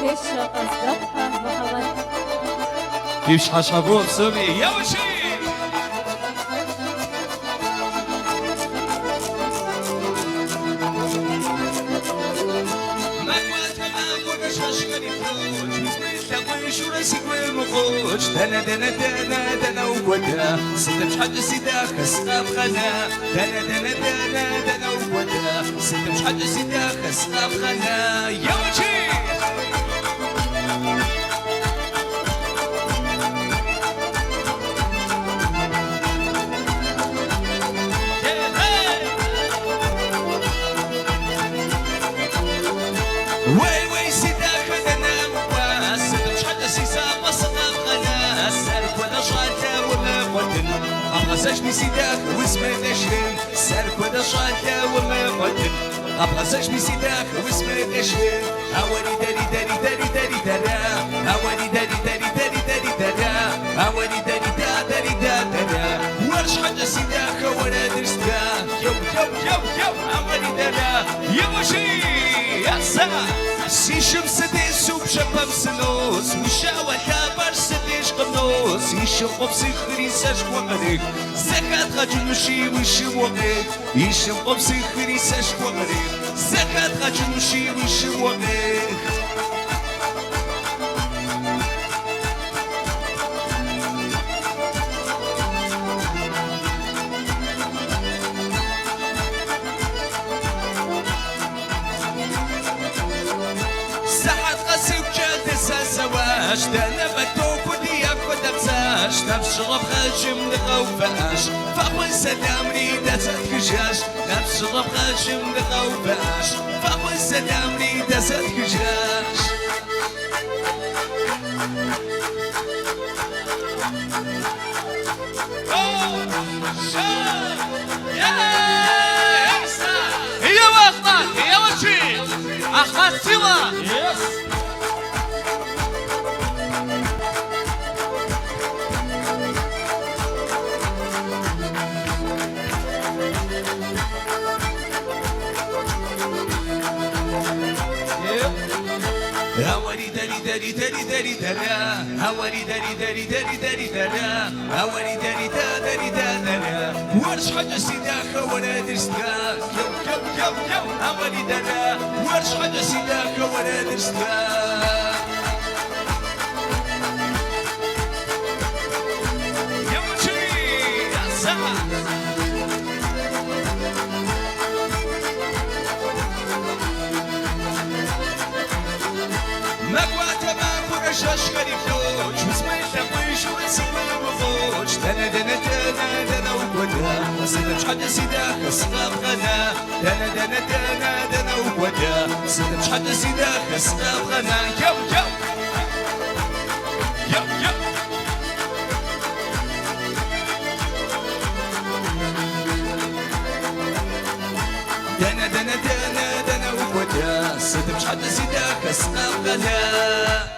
تشرق أصدقها وهوتها. كيف حشبوب سوري يا وشي دنا دنا دنا دنا وقدا ستة مش حد سيدا خسقا بخنا دنا دنا دنا دنا وقدا ستة مش حد سيدا خسقا بخنا يا وجهي وي وي سيدا خدنا مواس ستة مش حد سيسا أبغى سيداك واسمه نشرين سالك ولا شاطة وما قدم أبغى سيداك واسمه نشرين هواني داري داري داري داري دارا هواني داري داري داري داري دارا هواني داري داري دارا ورش حاجة سيداك ولا درستها يو يو يو يو هواني دارا يا وشي يا سا سي شمس ديسو بشباب سنوس وشاوة كابر سديش قنوس يشقب سخري ساشق وغريق زكاة غاجل مشي ويشم وغريق يشقب سخري ساشق وغريق زكاة غاجل مشي ويشم وغريق سواش دانا بكوك وديك ودبساش نفس شرب خاشم لغوفاش فاول سلام ريدا ستكجاش نفس شرب خاشم لغوفاش فاول سلام ريدا ستكجاش هي واخدة هي وشي أخذ سوا هواري داري داري داري داري دارا هواري داري داري داري داري دارا هواري داري داري دارا ورش حاجة سيداك ولا درستها يو يو يو يو هواري دارا ورش حاجة سيداك ولا درستها يا وجهي يا سعد مقوات ما فرشاش غريبوش واسمي تقويش ونسمي وغوش دنا دنا دنا دنا وقودا سيدا مش حد سيداك الصغاب غنا دنا دنا دنا دنا وقودا سيدا مش حد سيداك الصغاب غنا يو يو يو يو دنا دنا دنا دنا وقودا سيدا مش حد سيداك الصغاب غنا